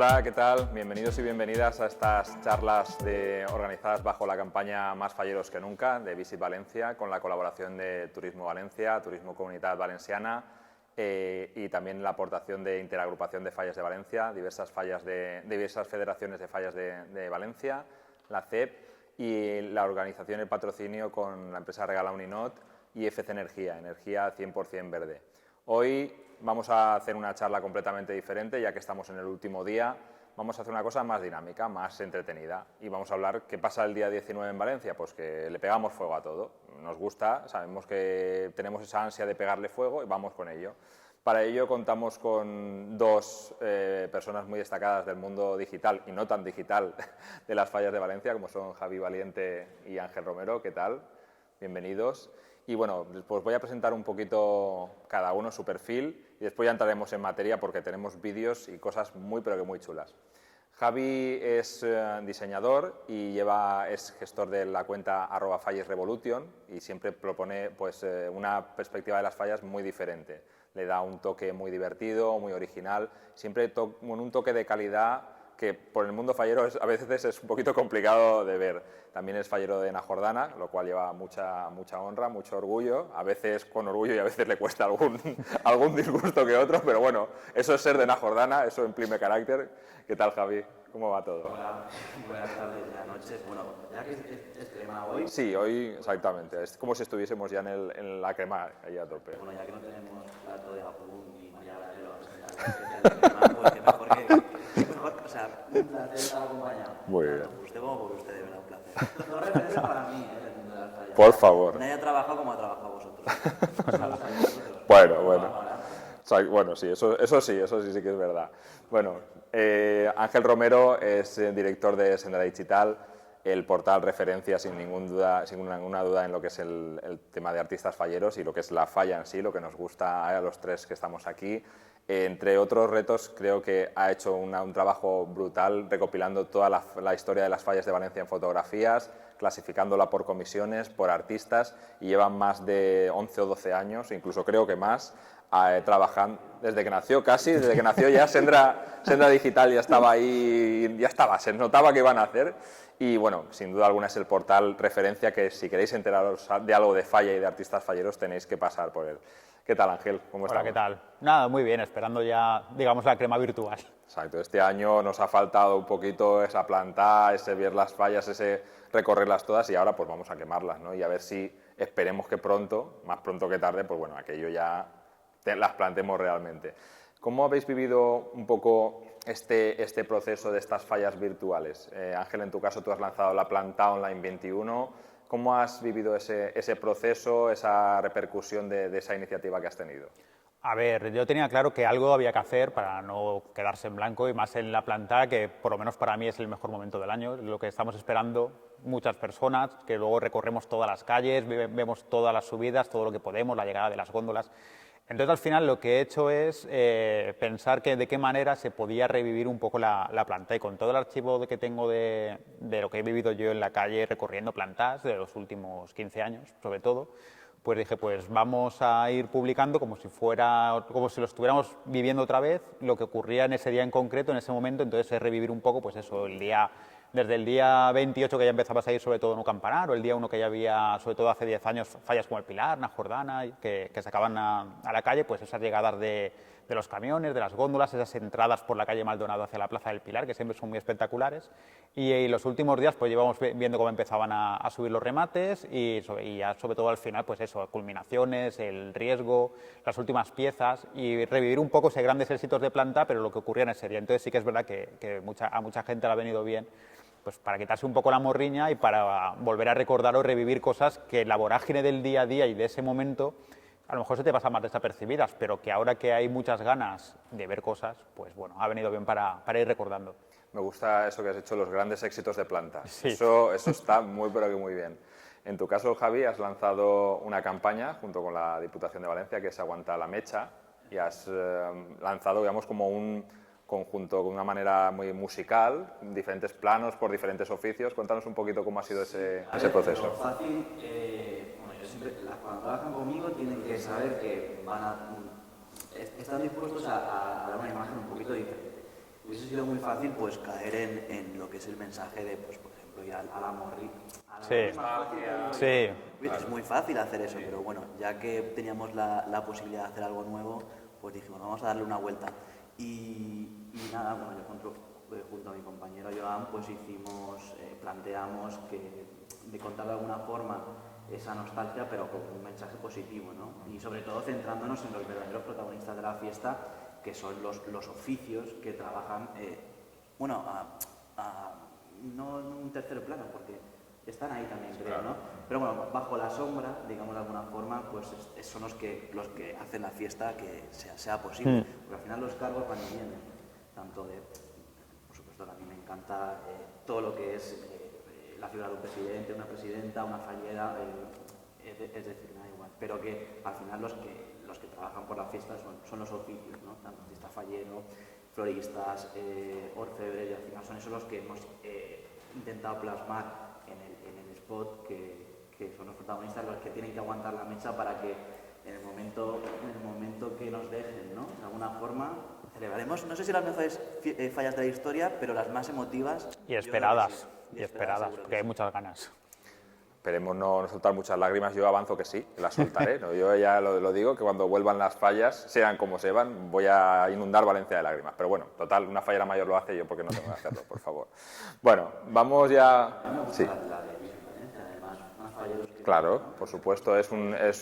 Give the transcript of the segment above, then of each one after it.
Hola, ¿qué tal? Bienvenidos y bienvenidas a estas charlas organizadas bajo la campaña Más Falleros que Nunca de Visit Valencia, con la colaboración de Turismo Valencia, Turismo Comunitat Valenciana y también la aportación de Interagrupación de Fallas de Valencia, diversas federaciones de fallas de Valencia, la CEP y la organización y el patrocinio con la empresa Regala Uninot y FC Energía, energía 100% verde. Hoy vamos a hacer una charla completamente diferente, ya que estamos en el último día. Vamos a hacer una cosa más dinámica, más entretenida y vamos a hablar qué pasa el día 19 en Valencia, pues que le pegamos fuego a todo. Nos gusta, sabemos que tenemos esa ansia de pegarle fuego y vamos con ello. Para ello contamos con dos personas muy destacadas del mundo digital y no tan digital de las fallas de Valencia, como son Javi Valiente y Ángel Romero. ¿Qué tal? Bienvenidos. Y bueno, pues voy a presentar un poquito cada uno su perfil y después ya entraremos en materia porque tenemos vídeos y cosas muy pero que muy chulas. Javi es diseñador y es gestor de la cuenta @fallesrevolution y siempre propone pues, una perspectiva de las fallas muy diferente. Le da un toque muy divertido, muy original, siempre con un toque de calidad que por el mundo fallero a veces es un poquito complicado de ver. También es fallero de Najordana, lo cual lleva mucha honra, mucho orgullo, a veces con orgullo y a veces le cuesta algún disgusto que otro, pero bueno, eso es ser de Najordana, eso imprime carácter. ¿Qué tal, Javi? ¿Cómo va todo? Hola, buenas tardes, buenas noches. Bueno, ya que es crema hoy. Sí, hoy exactamente, es como si estuviésemos ya en la crema ahí a tope. Bueno, ya que no tenemos plato de atún y María Varelo a presentar el especial de crema, pues que mejor o sea, un placer estar acompañado. Muy bien. Tanto por usted como por usted, de verdad, un placer. No referencia para mí, el mundo de las fallas. Por favor. Nadie ha trabajado como ha trabajado vosotros. Bueno, sí, eso sí que es verdad. Bueno, Ángel Romero es director de Sendera Digital, el portal referencia sin ninguna duda en lo que es el tema de artistas falleros y lo que es la falla en sí, lo que nos gusta a los tres que estamos aquí. Entre otros retos, creo que ha hecho un trabajo brutal recopilando toda la historia de las fallas de Valencia en fotografías, clasificándola por comisiones, por artistas, y llevan más de 11 o 12 años, incluso creo que más, trabajando desde que nació ya Sendra Digital ya estaba ahí, se notaba que iban a hacer. Y bueno, sin duda alguna es el portal referencia que si queréis enteraros de algo de falla y de artistas falleros tenéis que pasar por él. ¿Qué tal, Ángel? ¿Cómo estás? Hola, ¿qué tal? Nada, muy bien, esperando ya, digamos, la crema virtual. Exacto, este año nos ha faltado un poquito esa planta, ese ver las fallas, ese recorrerlas todas y ahora pues vamos a quemarlas, ¿no? Y a ver si esperemos que pronto, más pronto que tarde, pues bueno, aquello ya las plantemos realmente. ¿Cómo habéis vivido un poco este proceso de estas fallas virtuales? Ángel, en tu caso tú has lanzado la planta Online 21. ¿Cómo has vivido ese proceso, esa repercusión de esa iniciativa que has tenido? A ver, yo tenía claro que algo había que hacer para no quedarse en blanco y más en la planta, que por lo menos para mí es el mejor momento del año, lo que estamos esperando muchas personas, que luego recorremos todas las calles, vemos todas las subidas, todo lo que podemos, la llegada de las góndolas. Entonces, al final, lo que he hecho es pensar de qué manera se podía revivir un poco la planta. Y con todo el archivo que tengo de lo que he vivido yo en la calle recorriendo plantas de los últimos 15 años, sobre todo, pues dije, pues vamos a ir publicando como si lo estuviéramos viviendo otra vez, lo que ocurría en ese día en concreto, en ese momento. Entonces, es revivir un poco, pues eso, desde el día 28 que ya empezaba a salir sobre todo No Campanar, o el día 1 que ya había, sobre todo hace 10 años, fallas como el Pilar, Najordana, que sacaban a la calle, pues esas llegadas de los camiones, de las góndolas, esas entradas por la calle Maldonado hacia la Plaza del Pilar, que siempre son muy espectaculares. Y los últimos días pues llevamos viendo cómo empezaban a subir los remates y ya sobre todo al final, pues eso, culminaciones, el riesgo, las últimas piezas y revivir un poco esos grandes éxitos de planta, pero lo que ocurría en ese día. Entonces sí que es verdad que a mucha gente le ha venido bien, pues para quitarse un poco la morriña y para volver a recordar o revivir cosas que en la vorágine del día a día y de ese momento a lo mejor se te pasan más desapercibidas, pero que ahora que hay muchas ganas de ver cosas, pues bueno, ha venido bien para ir recordando. Me gusta eso que has hecho, los grandes éxitos de planta. Sí. Eso está muy pero que muy bien. En tu caso, Javi, has lanzado una campaña junto con la Diputación de Valencia que es Aguanta la Mecha y has lanzado, digamos, como un conjunto con una manera muy musical, diferentes planos por diferentes oficios. Cuéntanos un poquito cómo ha sido ese proceso. Lo fácil, bueno, yo siempre, cuando trabajan conmigo tienen que saber que están dispuestos a dar una imagen un poquito diferente. hubiese sido muy fácil pues caer en lo que es el mensaje de, pues, por ejemplo, ir a la morri. Sí. Es muy fácil hacer eso, pero bueno, ya que teníamos la posibilidad de hacer algo nuevo, pues dijimos, vamos a darle una vuelta. Y nada, bueno, yo junto a mi compañero Joan, pues planteamos de contar de alguna forma esa nostalgia, pero con un mensaje positivo, ¿no? Y sobre todo centrándonos en los verdaderos protagonistas de la fiesta, que son los oficios que trabajan, no en un tercer plano, porque están ahí también, creo, ¿no? Pero bueno, bajo la sombra, digamos de alguna forma, pues son los que hacen la fiesta que sea posible. Porque al final los cargos van y vienen, tanto por supuesto, que a mí me encanta todo lo que es la figura de un presidente, una presidenta, una fallera, es decir, nada igual. Pero que al final los que trabajan por la fiesta son los oficios, ¿no? Tanto artista fallero, floristas, orfebres, y al final son esos los que hemos intentado plasmar en el spot, que son los protagonistas los que tienen que aguantar la mecha para que en el momento que nos dejen, ¿no? De alguna forma celebraremos, no sé si las mejores fallas de la historia, pero las más emotivas y esperadas, seguro porque hay muchas ganas. Esperemos no soltar muchas lágrimas, yo avanzo que sí, que las soltaré, ¿no? Yo ya lo digo, que cuando vuelvan las fallas, sean como sean, voy a inundar Valencia de lágrimas. Pero bueno, total, una fallera mayor lo hace, yo porque no tengo que hacerlo, por favor. Bueno, vamos ya... Sí. Claro, por supuesto, es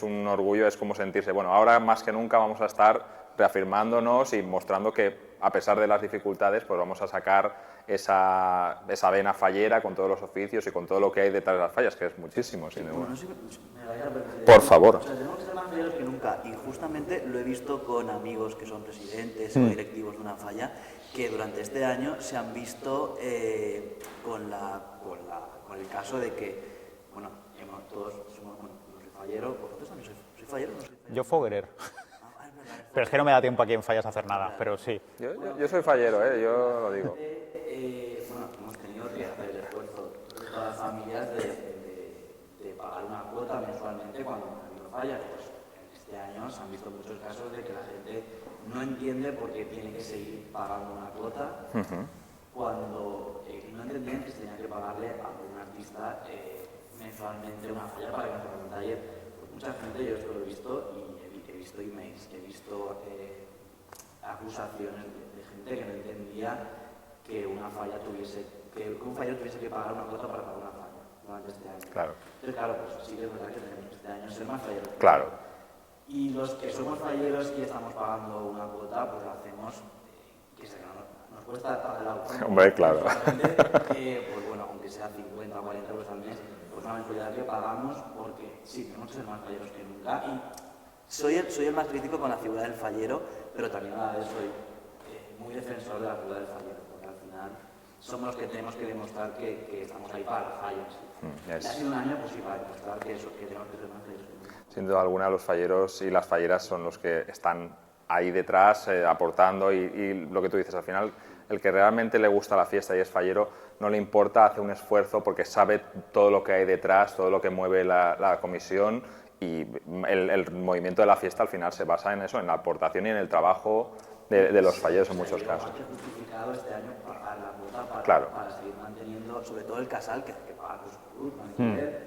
un orgullo, es como sentirse, bueno, ahora más que nunca vamos a estar reafirmándonos y mostrando que a pesar de las dificultades, pues vamos a sacar esa vena fallera con todos los oficios y con todo lo que hay detrás de las fallas, que es muchísimo, sin duda. Por favor. O sea, tenemos que ser más falleros que nunca, y justamente lo he visto con amigos que son presidentes o directivos de una falla, que durante este año se han visto con el caso de que, bueno, todos somos, bueno, no soy fallero, vosotros también sois fallero, ¿no sois fallero? Yo Foguerer. Pero es que no me da tiempo aquí en fallas a hacer nada, pero sí. Yo soy fallero, yo lo digo. Bueno, hemos tenido que hacer el esfuerzo de todas las familias de pagar una cuota mensualmente cuando ha habido fallas. Pues en este año se han visto muchos casos de que la gente no entiende por qué tiene que seguir pagando una cuota cuando no entendían que se tenía que pagarle a un artista mensualmente una falla para que nos haga un taller. Pues mucha gente, yo esto lo he visto y he visto emails, he visto acusaciones de gente que no entendía que un fallero tuviese que pagar una cuota para pagar una falla durante este año. Claro. Entonces, claro, pues sí que es verdad que tenemos este año ser más falleros. Claro. Y los que somos falleros y estamos pagando una cuota, pues lo hacemos, que nos cuesta pagar la cuota. Hombre, claro. Pues bueno, aunque sea 50 o 40 euros al mes, pues una mensualidad que pagamos porque sí, tenemos que ser más falleros que nunca. Y soy el más crítico con la figura del fallero, pero también a la vez soy muy defensor de la figura del fallero, porque al final somos los que tenemos que demostrar que estamos ahí para las fallas. Yes. Ha sido un año pues, para demostrar que tenemos que ser más falleros que nunca. Sin duda alguna, los falleros y las falleras son los que están ahí detrás aportando y lo que tú dices, al final, el que realmente le gusta la fiesta y es fallero, no le importa, hace un esfuerzo porque sabe todo lo que hay detrás, todo lo que mueve la comisión y el movimiento de la fiesta al final se basa en eso, en la aportación y en el trabajo de los falleros en muchos casos. Hay justificado este año pagar la cuota para seguir manteniendo, sobre todo el casal, que hay que pagar su salud,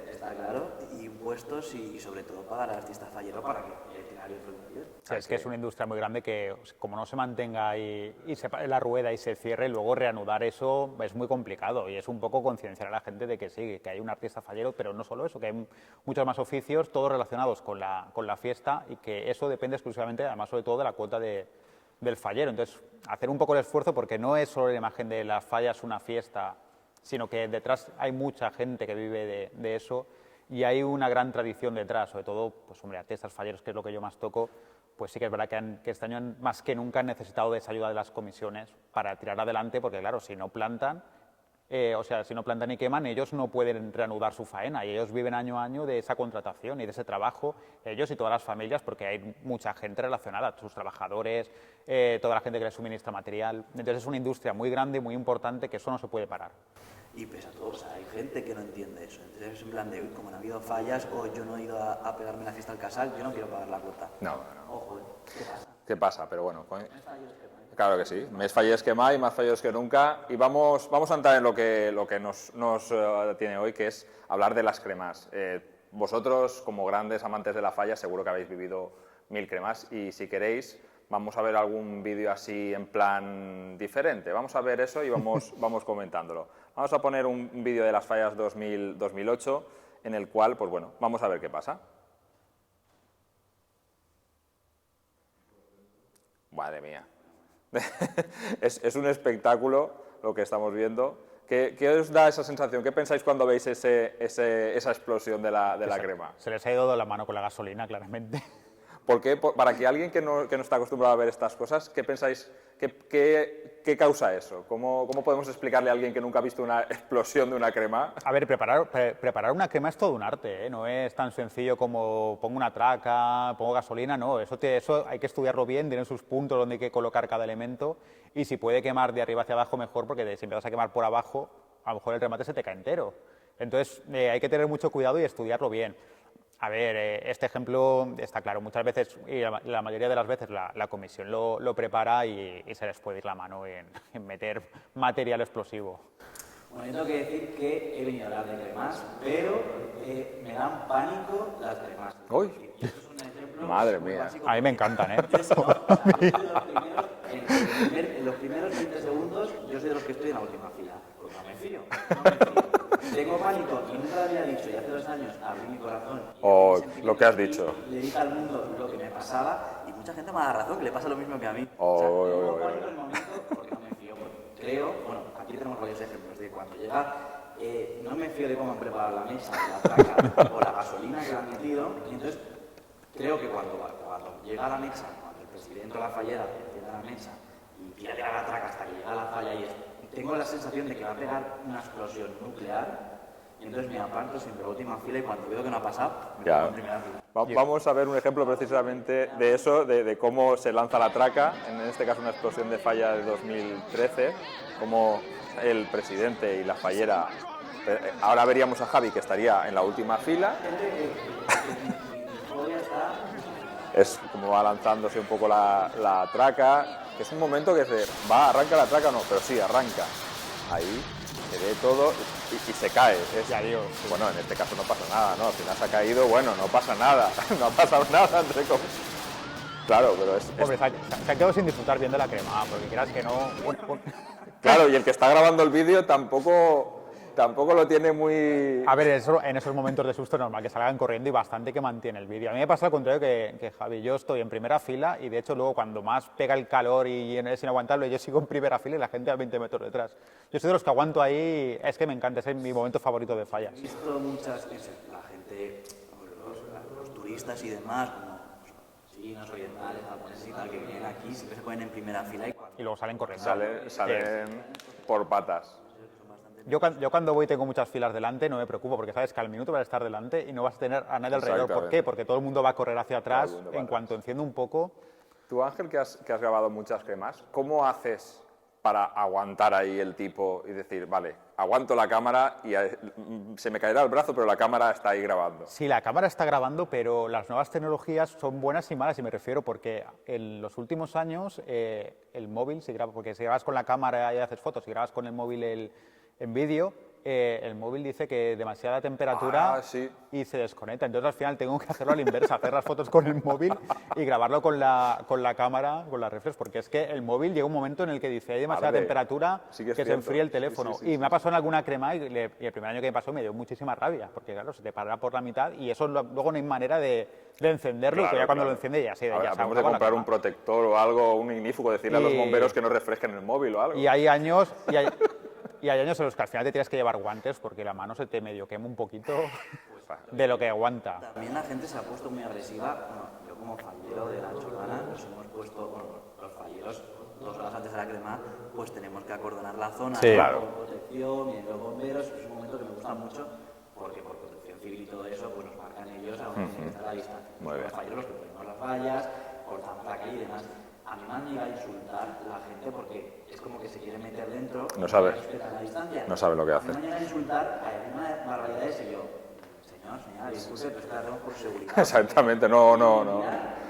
está claro, y impuestos y sobre todo pagar al artista fallero para que el escenario bien. Sí, es que es una industria muy grande que, como no se mantenga y se pare la rueda y se cierre, luego reanudar eso es muy complicado y es un poco concienciar a la gente de que sí, que hay un artista fallero, pero no solo eso, que hay muchos más oficios, todos relacionados con la fiesta y que eso depende exclusivamente, además, sobre todo de la cuota del fallero. Entonces, hacer un poco el esfuerzo porque no es solo la imagen de las fallas una fiesta, sino que detrás hay mucha gente que vive de eso y hay una gran tradición detrás, sobre todo, pues hombre, artistas falleros, que es lo que yo más toco, pues sí que es verdad que este año más que nunca han necesitado de esa ayuda de las comisiones para tirar adelante, porque claro, si no plantan y queman, ellos no pueden reanudar su faena y ellos viven año a año de esa contratación y de ese trabajo, ellos y todas las familias, porque hay mucha gente relacionada, sus trabajadores, toda la gente que les suministra material. Entonces es una industria muy grande, muy importante, que eso no se puede parar. Y pese a todo, o sea, hay gente que no entiende eso. Entonces es en plan de, como no ha habido fallas o yo no he ido a pegarme la fiesta al casal, yo no quiero pagar la cuota. No. Ojo, ¿qué pasa? ¿Qué pasa? Pero bueno, Claro que sí. Més fallers que mai, más falleros que nunca. Y vamos a entrar en lo que nos tiene hoy, que es hablar de las cremas. Vosotros, como grandes amantes de la falla, seguro que habéis vivido 1000 cremas y si queréis vamos a ver algún vídeo así en plan diferente. Vamos a ver eso y vamos comentándolo. Vamos a poner un vídeo de las fallas 2008 en el cual, pues bueno, vamos a ver qué pasa. Madre mía. Es un espectáculo lo que estamos viendo. ¿Qué os da esa sensación? ¿Qué pensáis cuando veis esa explosión de la crema? Se les ha ido de la mano con la gasolina, claramente. ¿Por qué? Para que alguien que no está acostumbrado a ver estas cosas, ¿qué pensáis? ¿Qué causa eso? ¿Cómo podemos explicarle a alguien que nunca ha visto una explosión de una crema? A ver, preparar una crema es todo un arte, ¿eh? No es tan sencillo como pongo una traca, pongo gasolina, no. Eso hay que estudiarlo bien, tiene sus puntos donde hay que colocar cada elemento y si puede quemar de arriba hacia abajo mejor, porque si empiezas a quemar por abajo, a lo mejor el remate se te cae entero. Entonces hay que tener mucho cuidado y estudiarlo bien. A ver, este ejemplo está claro, muchas veces, y la mayoría de las veces la comisión lo prepara y se les puede ir la mano en meter material explosivo. Bueno, yo tengo que decir que he venido a hablar de cremas, pero me dan pánico las cremas. ¡Uy! Y esto es un ejemplo Madre muy mía. básico. A mí me encantan, ¿eh? En los primeros 20 segundos yo soy de los que estoy en la última fila, porque no me fío, no me fío. Tengo pánico y nunca lo había dicho y hace 2 años abrí mi corazón y lo que has dicho. le dije al mundo lo que me pasaba y mucha gente me da razón que le pasa lo mismo que a mí. Tengo pánico en el momento porque no me fío, porque creo, bueno, aquí tenemos varios ejemplos de cuando llega, no me fío de cómo han preparado la mesa, la traca o la gasolina que le han metido y entonces creo que cuando llega a la mesa, cuando el presidente o la fallera enciende la mesa y tira la traca hasta que llega a la falla y tengo la sensación de que va a pegar una explosión nuclear y entonces me aparto siempre en la última fila y cuando veo que no ha pasado, me pongo en primera fila. Vamos a ver un ejemplo precisamente de eso, de cómo se lanza la traca, en este caso una explosión de falla de 2013, cómo el presidente y la fallera, ahora veríamos a Javi que estaría en la última fila, es como va lanzándose un poco la traca, que es un momento que arranca la traca o no, pero sí, arranca. Ahí se ve todo y se cae. Bueno, en este caso no pasa nada, ¿no? Al final se ha caído, bueno, no pasa nada, no ha pasado nada, entre comillas. Claro, pero Hombre, se ha quedado sin disfrutar viendo la crema, porque quieras que no... Claro, y el que está grabando el vídeo tampoco lo tiene muy... A ver, en esos momentos de susto es normal que salgan corriendo y bastante que mantiene el vídeo. A mí me pasa al contrario que Javi. Yo estoy en primera fila y de hecho luego cuando más pega el calor y es inaguantable, yo sigo en primera fila y la gente a 20 metros detrás. Yo soy de los que aguanto ahí, es que me encanta, es mi momento favorito de fallas. He visto muchas veces la gente, los turistas y demás, como chinos, orientales, japoneses y tal, que vienen aquí, siempre se ponen en primera fila y luego salen corriendo. Salen por patas. Yo cuando voy tengo muchas filas delante, no me preocupo, porque sabes que al minuto vas a estar delante y no vas a tener a nadie alrededor. ¿Por qué? Porque todo el mundo va a correr hacia atrás en cuanto enciende un poco. Tú, Ángel, que has grabado muchas cremas, ¿cómo haces para aguantar ahí el tipo y decir, vale, aguanto la cámara y se me caerá el brazo, pero la cámara está ahí grabando? Sí, la cámara está grabando, pero las nuevas tecnologías son buenas y malas, y me refiero porque en los últimos años el móvil, porque si grabas con la cámara y haces fotos, si grabas con el móvil en vídeo, el móvil dice que demasiada temperatura y se desconecta. Entonces al final tengo que hacerlo a la inversa, hacer las fotos con el móvil y grabarlo con la cámara, con la reflex, porque es que el móvil llega un momento en el que dice hay demasiada temperatura que se enfríe el teléfono. Y me ha pasado en alguna crema y el primer año que me pasó me dio muchísima rabia, porque claro, se te para por la mitad y eso luego no hay manera de encenderlo, que ya cuando lo enciende ya se Vamos a comprar un protector o algo, un ignífugo, decirle a los bomberos que no refresquen el móvil o algo. Y hay años en los que al final te tienes que llevar guantes porque la mano se te medio quema un poquito de lo que aguanta. También la gente se ha puesto muy agresiva. Bueno, yo como fallero de la Chocana nos hemos puesto, bueno, los falleros 2 horas antes de la crema, pues tenemos que acordonar la zona con protección, vienen los bomberos. Es un momento que me gusta mucho porque por protección civil y todo eso, pues nos marcan ellos a donde tiene que estar la distancia. Los falleros los que ponemos las vallas, cortamos la calle y demás. A mí me han llegado a insultar la gente porque es como que se quiere meter dentro, no sabe lo que hace. A mí me han llegado a insultar, a unas barbaridades y yo, señora, disculpe, pero es que la hacemos por seguridad. Exactamente, no.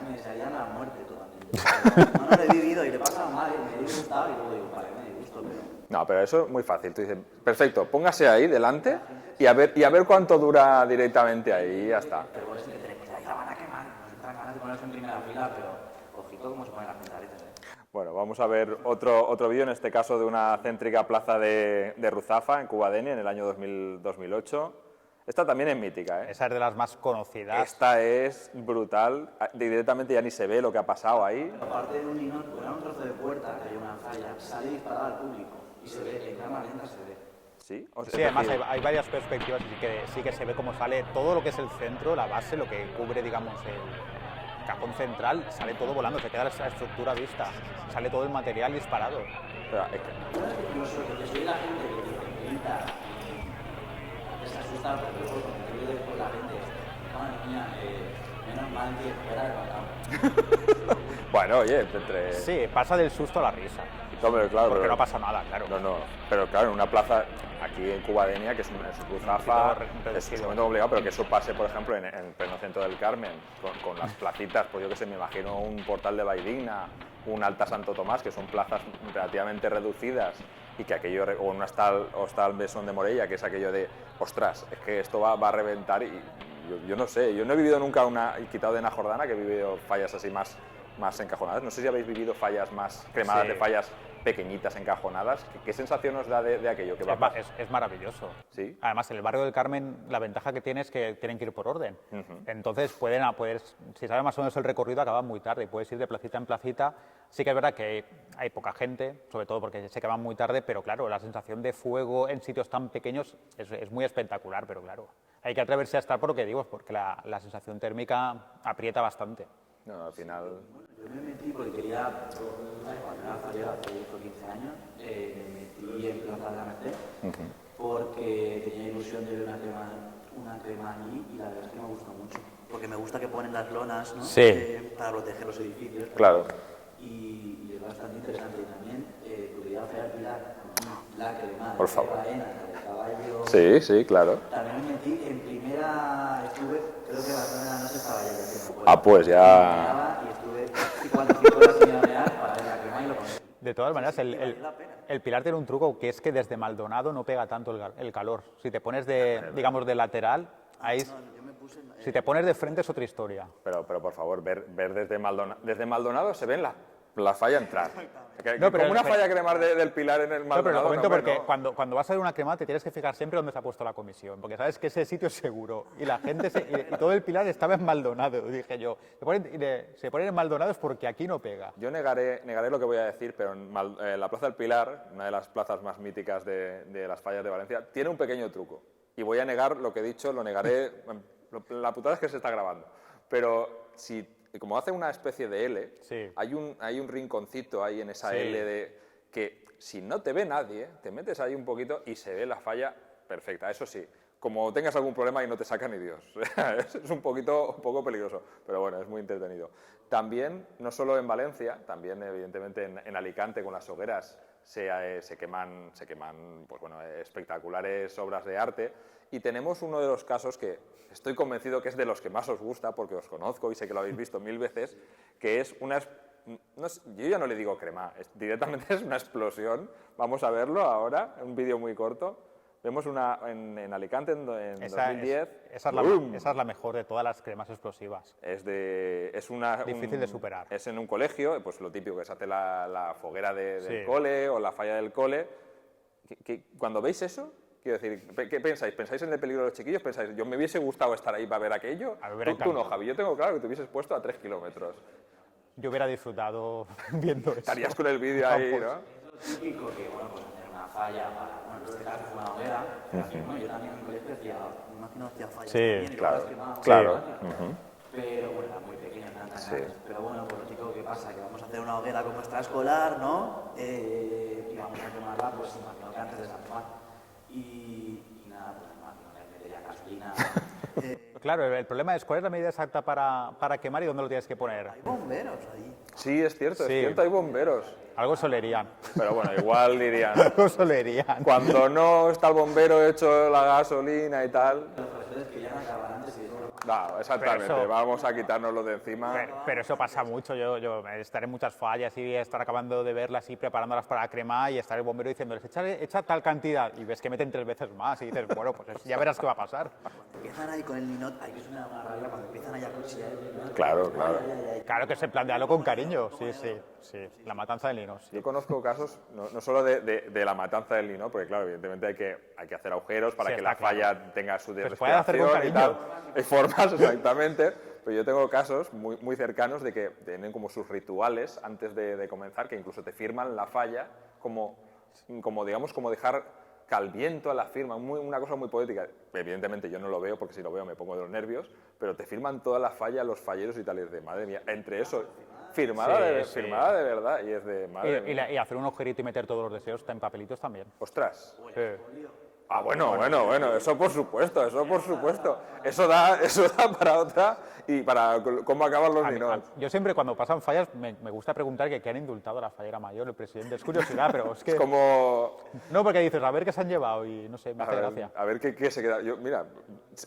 me desearían la muerte totalmente. No lo he vivido y le pasa mal, me he disgustado y luego digo, vale, me disgusto, pero... No, pero eso es muy fácil. Tú dices, perfecto, póngase ahí delante y a ver cuánto dura directamente ahí y ya está. Pero por eso que te ahí la van a quemar, nos entran ganas de ponerse en primera fila, pero ojito cómo se pone la gente a veces, Bueno, vamos a ver otro vídeo, en este caso de una céntrica plaza de Ruzafa, en Cubadenia, en el año 2008. Esta también es mítica, ¿eh? Esa es de las más conocidas. Esta es brutal, directamente ya ni se ve lo que ha pasado ahí. Aparte de un linón, era un trozo de puerta, que hay una falla, sale disparada al público y se ve, en cámara lenta se ve. Sí, Sí, además hay varias perspectivas y sí que se ve cómo sale todo lo que es el centro, la base, lo que cubre, digamos, el cajón central, sale todo volando, se queda esa estructura vista, sale todo el material disparado. Pero, es que- Incluso que soy la gente que grita, que se asusta, pero luego cuando te viene después la gente, madre mía, menos mal que era el matado. Bueno, oye, entre... Sí, pasa del susto a la risa, Hombre, claro, porque pero- no pasa nada, claro. No, pero claro, en una plaza aquí en Cubadenia, que es una Ruzafa, es un momento complicado, pero que eso pase, por ejemplo, en el pleno centro del Carmen, con las placitas, pues yo que sé, me imagino un portal de Valldigna, un Alta Santo Tomás, que son plazas relativamente reducidas, y que aquello, o un hostal Besón de Morella, que es aquello de, ostras, es que esto va a reventar, y yo no sé, yo no he vivido nunca quitado de una Jordana, que he vivido fallas así más encajonadas. No sé si habéis vivido fallas más cremadas, Sí. de fallas pequeñitas, encajonadas. ¿Qué sensación os da de aquello? Que va Es maravilloso. Sí. Además, en el barrio del Carmen, la ventaja que tiene es que tienen que ir por orden. Entonces, si sabes más o menos el recorrido, acaban muy tarde. Puedes ir de placita en placita. Sí que es verdad que hay poca gente, sobre todo porque sé que van muy tarde, pero claro, la sensación de fuego en sitios tan pequeños es muy espectacular, pero claro, hay que atreverse a estar por lo que digo, porque la sensación térmica aprieta bastante. No, al final... Yo me metí porque quería, cuando era fallero, hace 10 o 15 años, me metí en Plaza de la Merced porque tenía ilusión de ver una crema allí y la verdad es que me gustó mucho. Porque me gusta que ponen las lonas, ¿no? Sí. Para proteger los edificios. Claro. Y es bastante interesante. Y también podría hacer la crema Por favor. de faena, la de caballo. Sí, claro. También me metí en primera, creo que la primera noche estaba ya de tiempo. Ah, pues ya... Y estuve 45 horas sin llamear para ver la crema y lo conseguí. De todas maneras, valió la pena. el Pilar tiene un truco, que es que desde Maldonado no pega tanto el calor. Si te pones digamos, de lateral, ahí... Yo me puse Si te pones de frente es otra historia. Pero por favor, ver desde Maldonado se ve la falla entrar. No, pero como una el- falla cremar del Pilar en el No, pero lo Maldonado. comento hombre, porque no. cuando vas a ver una crema te tienes que fijar siempre dónde se ha puesto la comisión, porque sabes que ese sitio es seguro. Y la gente, y todo el Pilar estaba en Maldonado, dije yo. Se ponen en Maldonado es porque aquí no pega. Yo negaré lo que voy a decir, pero en la Plaza del Pilar, una de las plazas más míticas de las fallas de Valencia, tiene un pequeño truco. Y voy a negar lo que he dicho, lo negaré. La putada es que se está grabando. Pero como hace una especie de L, Sí. hay un rinconcito ahí en esa Sí. L que si no te ve nadie, te metes ahí un poquito y se ve la falla perfecta. Eso sí, como tengas algún problema y no te saca ni Dios. Es un poco peligroso, pero bueno, es muy entretenido. También, no solo en Valencia, también evidentemente en Alicante con las hogueras se queman pues bueno, espectaculares obras de arte. Y tenemos uno de los casos que estoy convencido que es de los que más os gusta, porque os conozco y sé que lo habéis visto 1000 veces, que es yo ya no le digo crema, directamente es una explosión. Vamos a verlo ahora, un vídeo muy corto. Vemos una en Alicante en 2010. Esa ¡Bum! es la mejor de todas las cremas explosivas. Es Difícil de superar. Es en un colegio, pues lo típico que se hace la foguera del Sí. cole o la falla del cole. Cuando veis eso, quiero decir, ¿qué pensáis? ¿Pensáis en el peligro de los chiquillos? ¿Pensáis, yo me hubiese gustado estar ahí para ver aquello? A mí me hubiera Tú no, encantado. Javi, yo tengo claro que te hubieses puesto a 3 kilómetros. Yo hubiera disfrutado viendo eso. Estarías con el vídeo ahí, pues. ¿no? Es lo típico que, bueno, pues hacer una falla para, en este caso fue una hoguera, pero que, bueno, yo también en el colegio hacía, me imagino hacía fallas Sí, también, y claro, las quemaba, claro. pero bueno, era muy pequeña, no eran tan Sí. grandes. Pero bueno, pues lo típico que pasa, que vamos a hacer una hoguera como extraescolar, ¿no? Y vamos a quemarla, pues imagino que antes de San Juan. Y nada, pues imagino que metería gasolina. Claro, el problema es cuál es la medida exacta para quemar y dónde lo tienes que poner. Hay bomberos ahí. Sí, es cierto, Sí. hay bomberos. Algo solerían. Pero bueno, igual dirían, Algo solerían. cuando no está el bombero hecho la gasolina y tal. Los profesores querían acabar antes y eso. No, exactamente, Pero eso- vamos a quitárnoslo de encima. Pero eso pasa mucho, yo estaré en muchas fallas y estar acabando de verlas y preparándolas para cremar y estar el bombero diciéndoles, echa tal cantidad y ves que meten 3 veces más y dices, bueno, pues ya verás qué va a pasar. Empiezan ahí con el ninot, ahí es una maravilla cuando empiezan ahí a cuchillar. Claro, claro. Claro que se plantearlo con cariño, sí, la matanza del lino. Sí. Yo conozco casos, no solo de la matanza del lino, porque claro, evidentemente hay que hacer agujeros para Sí, que está la falla tenga su se puede hacer con respiración y tal. cariño. Hay formas, exactamente. Pero yo tengo casos muy cercanos de que tienen como sus rituales antes de comenzar, que incluso te firman la falla como digamos, como dejar que al viento a la firma, una cosa muy poética. Evidentemente yo no lo veo, porque si lo veo me pongo de los nervios, pero te firman toda la falla los falleros y tal, y es de, madre mía, entre eso, firmada de verdad, y es de, madre mía. Y hacer un agujerito y meter todos los deseos en papelitos también. Ostras. Sí. Ah, bueno, eso por supuesto. Eso da para otra y para cómo acaban los ninots. Yo siempre cuando pasan fallas me gusta preguntar que qué han indultado a la fallera mayor, el presidente. Es curiosidad, pero es que... Es como... No, porque dices, a ver qué se han llevado y no sé, me hace gracia. A ver qué se queda. Yo, mira,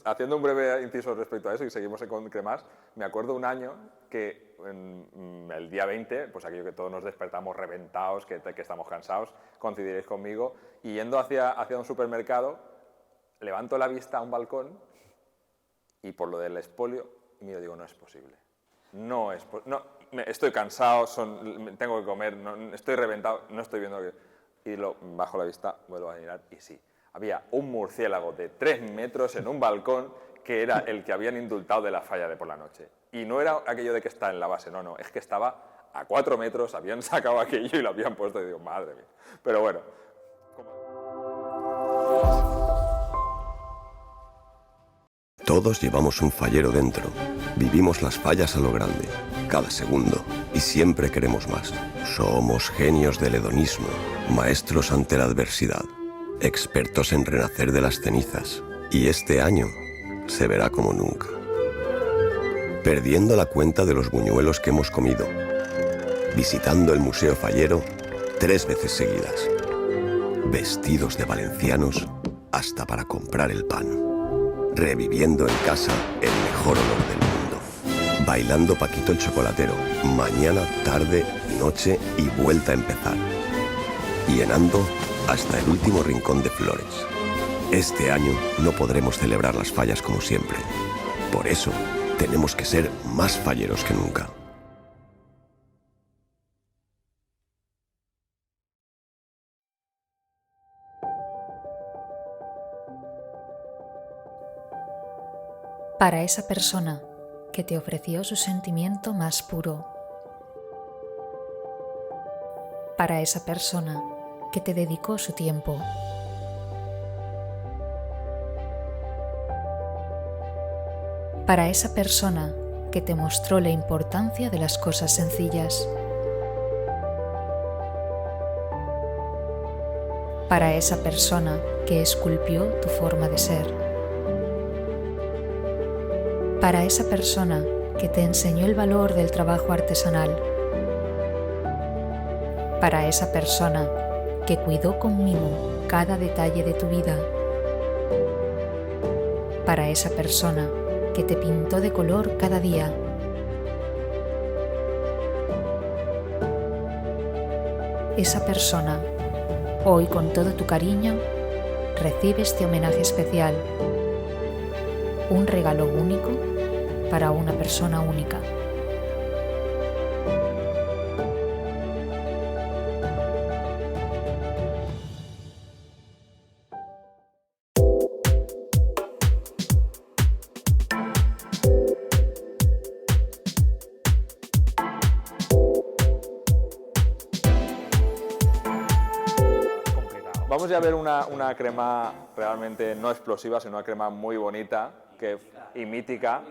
haciendo un breve inciso respecto a eso y seguimos con Cremás, me acuerdo un año que el día 20, pues aquello que todos nos despertamos reventados, que estamos cansados, coincidiréis conmigo, y yendo hacia un supermercado, levanto la vista a un balcón y por lo del expolio, miro, digo, no es posible. Estoy cansado, tengo que comer, estoy reventado, no estoy viendo que... Y bajo la vista, vuelvo a mirar y sí. Había un murciélago de 3 metros en un balcón que era el que habían indultado de la falla de por la noche. Y no era aquello de que está en la base, no, es que estaba a 4 metros, habían sacado aquello y lo habían puesto y digo, madre mía. Pero bueno. Todos llevamos un fallero dentro. Vivimos las fallas a lo grande, cada segundo, y siempre queremos más. Somos genios del hedonismo, maestros ante la adversidad, expertos en renacer de las cenizas. Y este año se verá como nunca. Perdiendo la cuenta de los buñuelos que hemos comido. Visitando el Museo Fallero 3 veces seguidas. Vestidos de valencianos hasta para comprar el pan. Reviviendo en casa el mejor olor del mundo. Bailando Paquito el chocolatero, mañana, tarde, noche y vuelta a empezar. Llenando hasta el último rincón de flores. Este año no podremos celebrar las fallas como siempre. Por eso, tenemos que ser más falleros que nunca. Para esa persona que te ofreció su sentimiento más puro. Para esa persona que te dedicó su tiempo. Para esa persona que te mostró la importancia de las cosas sencillas. Para esa persona que esculpió tu forma de ser. Para esa persona que te enseñó el valor del trabajo artesanal. Para esa persona que cuidó con mimo cada detalle de tu vida. Para esa persona que te pintó de color cada día. Esa persona, hoy con todo tu cariño, recibe este homenaje especial. Un regalo único para una persona única. Vamos ya a ver una crema realmente no explosiva, sino una crema muy bonita y mítica.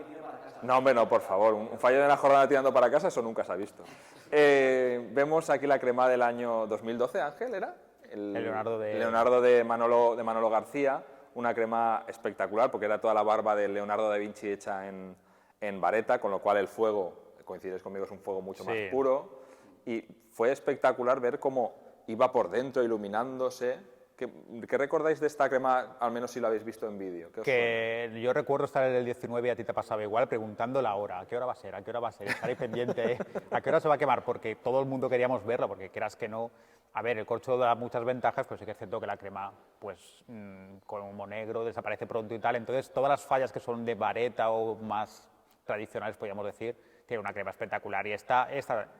No, hombre, no, por favor. Un fallo de la jornada tirando para casa, eso nunca se ha visto. Vemos aquí la crema del año 2012, Ángel, ¿era? El Leonardo de Manolo García. Una crema espectacular, porque era toda la barba de Leonardo da Vinci hecha en vareta, con lo cual el fuego, coincides conmigo, es un fuego mucho más puro. Y fue espectacular ver cómo iba por dentro iluminándose ¿Qué recordáis de esta crema, al menos si la habéis visto en vídeo? Que yo recuerdo estar en el 19 y a ti te pasaba igual, preguntando la hora, ¿a qué hora va a ser? ¿A qué hora va a ser? Estar ahí pendiente, ¿a qué hora se va a quemar? Porque todo el mundo queríamos verlo, porque quieras que no. A ver, el corcho da muchas ventajas, pero sí que es cierto que la crema, pues, con humo negro, desaparece pronto y tal. Entonces, todas las fallas que son de vareta o más tradicionales, podríamos decir, tiene una crema espectacular. Y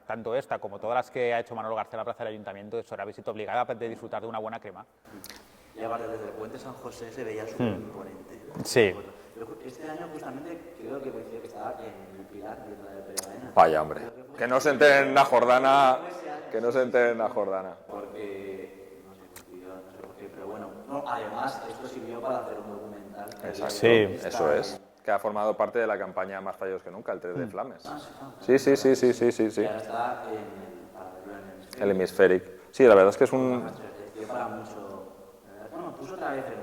tanto esta como todas las que ha hecho Manolo García en la plaza del Ayuntamiento, es una visita obligada de disfrutar de una buena crema. Y aparte, desde el puente San José se veía súper imponente. Sí. Pero este año, justamente, creo que coincidió que estaba en el Pilar, viendo la de Peregrina. Vaya, hombre. Que no se enteren en la Jordana. Que no se enteren en la Jordana. Porque, no sé, coincidió, no sé por qué, pero bueno. No, además, esto sirvió para hacer un documental. Exacto. Sí. Eso es. Que ha formado parte de la campaña Más falleros que nunca, el 3 de Flames. Sí. Sí. Y ahora está en El Hemispheric. Sí, la verdad es que es un... Dio para mucho. Bueno, puso otra vez de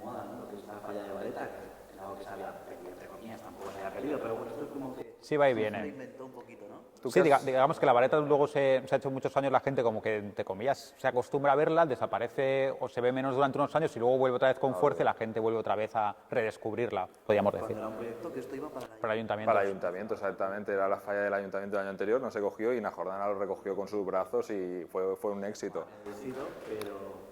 moda, ¿no? Lo que es la falla de vareta, que es algo que sabía, entre comillas, tampoco se había querido, pero bueno, esto es como que. Sí, va y Se viene. inventó un poquito, ¿no? Sí, digamos que la vareta luego se ha hecho muchos años, la gente como que, entre comillas, se acostumbra a verla, desaparece o se ve menos durante unos años y luego vuelve otra vez con fuerza y la gente vuelve otra vez a redescubrirla, podríamos decir. Cuando era un proyecto que esto iba para Para el ayuntamiento. Para el ayuntamiento, exactamente. Era la falla del ayuntamiento del año anterior, no se cogió y Jordana lo recogió con sus brazos y fue un éxito. pero.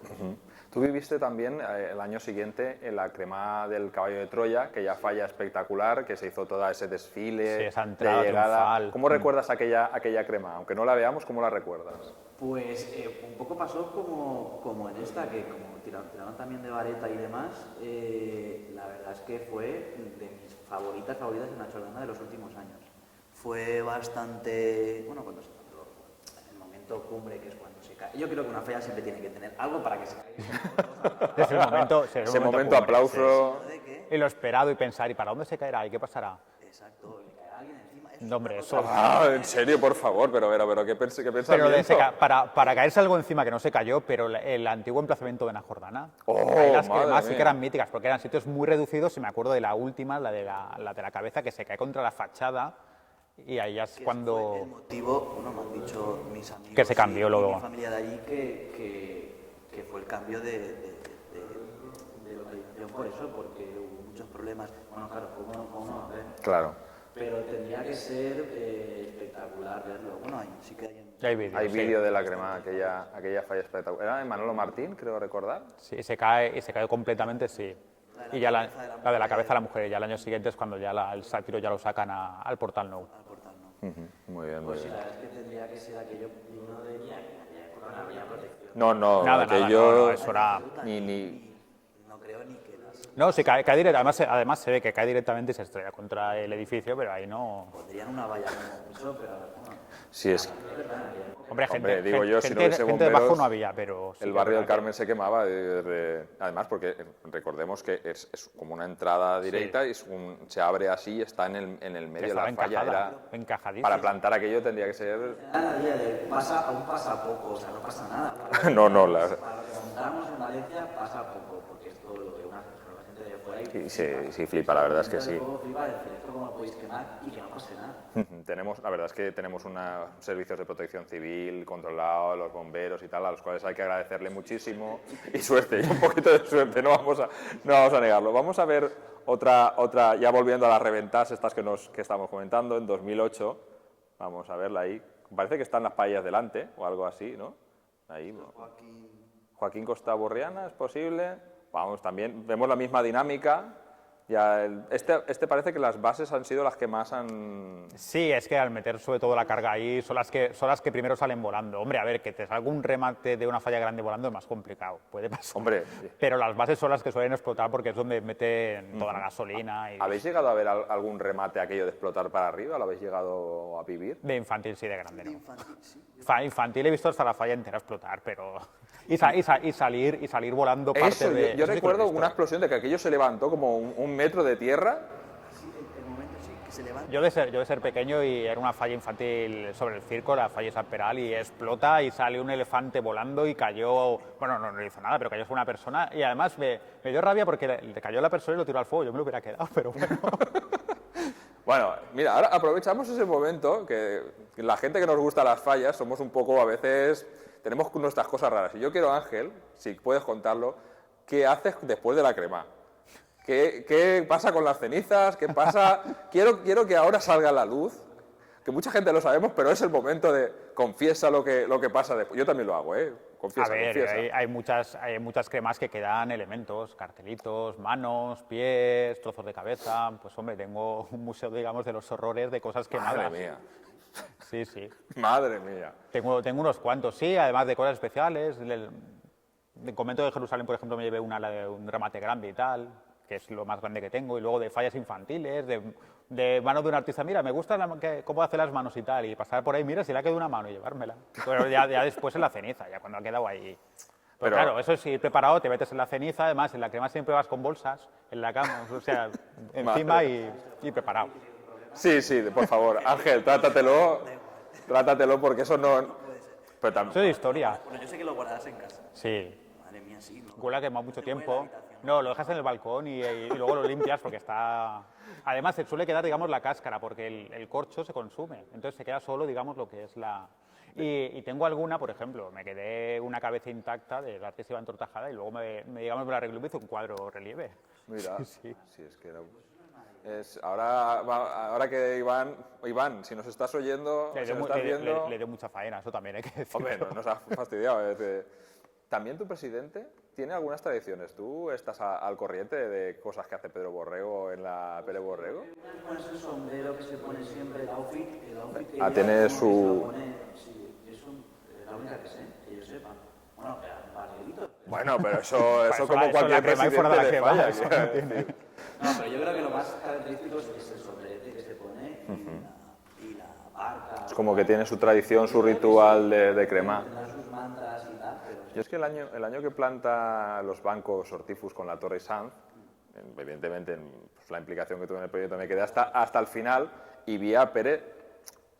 Tú viviste también el año siguiente en la crema del caballo de Troya, que ya falla espectacular, que se hizo todo ese desfile Sí, esa entrada de llegada. triunfal. ¿Cómo recuerdas aquella crema? Aunque no la veamos, ¿cómo la recuerdas? Pues un poco pasó como en esta, que como tiraron también de vareta y demás, la verdad es que fue de mis favoritas en la Jordana de los últimos años. Fue bastante, bueno, cuando el momento cumbre, que es cuando se cae. Yo creo que una falla siempre tiene que tener algo para que se caiga. Es el momento, Ese momento cumbre. aplauso. ¿De qué? Y lo esperado y pensar, ¿y para dónde se caerá? ¿Y qué pasará? Exacto, le caerá alguien encima. No, hombre, eso... Ah, en serio, por favor, pero ¿qué Pero pensamiento? para caerse algo encima que no se cayó, pero el antiguo emplazamiento de Jordana, Oh, ahí las madre cremas sí mía. que eran míticas, porque eran sitios muy reducidos, y me acuerdo de la última, la de la cabeza, que se cae contra la fachada, y ahí ya es Fue cuando... el motivo, bueno, me han dicho mis amigos Que se cambió y luego. mi familia de allí que fue el cambio de localización por eso, porque hubo muchos problemas. Bueno, claro, ¿cómo no? Claro. Pero tendría que ser espectacular verlo. Bueno, sí que hay Ya hay vídeo. Hay sí. vídeo de la crema, aquella falla espectacular. ¿Era de Manolo Martín, creo recordar? Sí, se cae completamente, sí. Y ya la de la cabeza de la mujer, ya el año siguiente es cuando ya el sátiro ya lo sacan al Portal Nou. al portal, ¿no? Muy bien, muy Pues sí, bien. la verdad es que tendría que ser aquello digno de ni aquella época no había protección. No, Nada, aquello... no, eso era... Ni... No creo ni que las No, sí, cae directamente, además se ve que cae directamente y se estrella contra el edificio, pero ahí no... pondrían una valla como eso, pero bueno. Sí, es... Hombre, Hombre, digo yo, si no hubiese gente bomberos, debajo no había, pero... sí el que barrio es del verdad Carmen se quemaba, además porque recordemos que es como una entrada directa y se abre así y está en el medio de estaba la falla. encajada, encajadísima. Para plantar aquello tendría que ser... Cada día aún pasa poco, o sea, no pasa nada. No, Para lo que montamos en Valencia pasa poco, porque es todo lo que una gente de fuera y Sí, flipa, la verdad es que sí. luego flipa decir, esto cómo lo podéis quemar y que no pase nada. La verdad es que tenemos servicios de protección civil controlados, los bomberos y tal, a los cuales hay que agradecerle muchísimo y suerte, y un poquito de suerte, no vamos a negarlo. Vamos a ver otra, ya volviendo a las reventadas estas que estamos comentando, en 2008, vamos a verla ahí. Parece que están las paellas delante o algo así, ¿no? Ahí, Joaquín Costa Borriana, ¿es posible? Vamos, también vemos la misma dinámica. Ya este parece que las bases han sido las que más han... Sí, es que al meter sobre todo la carga ahí son las que primero salen volando. Hombre, a ver, que te salga un remate de una falla grande volando es más complicado, puede pasar. Hombre, Pero las bases son las que suelen explotar porque es donde meten toda la gasolina. Y... ¿habéis llegado a ver algún remate aquello de explotar para arriba? ¿Lo habéis llegado a vivir? De infantil sí, de grande no. Infantil, sí. Infantil he visto hasta la falla entera explotar, pero... Y salir volando parte Eso, de... yo eso sí que lo he recuerdo visto. una explosión de que aquello se levantó como un metro de tierra. Sí, el momento sí, que se levanta. Yo de ser pequeño y era una falla infantil sobre el circo, la falla San Peral, y explota y sale un elefante volando y cayó, bueno, no hizo nada, pero cayó sobre una persona y además me dio rabia porque le cayó la persona y lo tiró al fuego, yo me lo hubiera quedado, pero bueno. Bueno, mira, ahora aprovechamos ese momento que la gente que nos gusta las fallas somos un poco, a veces, tenemos nuestras cosas raras. Y yo quiero, Ángel, si puedes contarlo, ¿qué haces después de la crema? ¿Qué pasa con las cenizas? ¿Qué pasa? Quiero que ahora salga a la luz, que mucha gente lo sabemos, pero es el momento de confiesa lo que pasa después. Yo también lo hago, ¿eh? Confiesa, A ver, confiesa. hay muchas cremas que quedan elementos, cartelitos, manos, pies, trozos de cabeza. Pues hombre, tengo un museo, digamos, de los horrores de cosas quemadas. Madre mía, Sí, sí. madre mía. Tengo unos cuantos, sí, además de cosas especiales. Del convento de Jerusalén, por ejemplo, me llevé una de un remate grande y tal, que es lo más grande que tengo, y luego de fallas infantiles, de manos de un artista, mira, me gusta cómo hace las manos y tal, y pasar por ahí, mira, si le ha quedado una mano y llevármela. Pero ya después en la ceniza, ya cuando ha quedado ahí. Pero claro, eso es ir preparado, te metes en la ceniza, además en la crema siempre vas con bolsas, en la cama, o sea, encima y preparado. Sí, sí, por favor. Ángel, trátatelo porque eso no... Pero Eso es de historia. Bueno, yo sé que lo guardarás en casa. Sí. Madre mía, sí, ¿no? Huele a quemado mucho tiempo. No, lo dejas en el balcón y luego lo limpias porque está... Además, se suele quedar, digamos, la cáscara porque el corcho se consume. Entonces se queda solo, digamos, lo que es la... Y tengo alguna, por ejemplo, me quedé una cabeza intacta del arte que iba entortajada y luego digamos, me la arreglé y me hizo un cuadro relieve. Mira, Sí. sí, es que era... ahora que Iván, si nos estás oyendo, si nos estás viendo... Le dio mucha faena, eso también hay que decirlo. Hombre, nos ha fastidiado. También tu presidente tiene algunas tradiciones. ¿Tú estás al corriente de cosas que hace Pedro Borrego en la Pere Borrego? Pones el sombrero que se pone siempre, el outfit que tiene ella su... pone, sí, es la única que sé, que yo sepa. Bueno, Barriguito. Bueno, pero eso como eso cualquier la crema y presidente fuera de la de crema, falla. eso quiero no tiene. decir. No, pero yo creo que lo más característico es el sombrerete que se pone y la barca. Es como que tiene su tradición, su ritual de crema. Tendrá sus mantras y tal, pero... Yo es que el año que planta los bancos Hortifus con la Torre Sanz, evidentemente pues, la implicación que tuve en el proyecto me quedé hasta el final y vi a Pere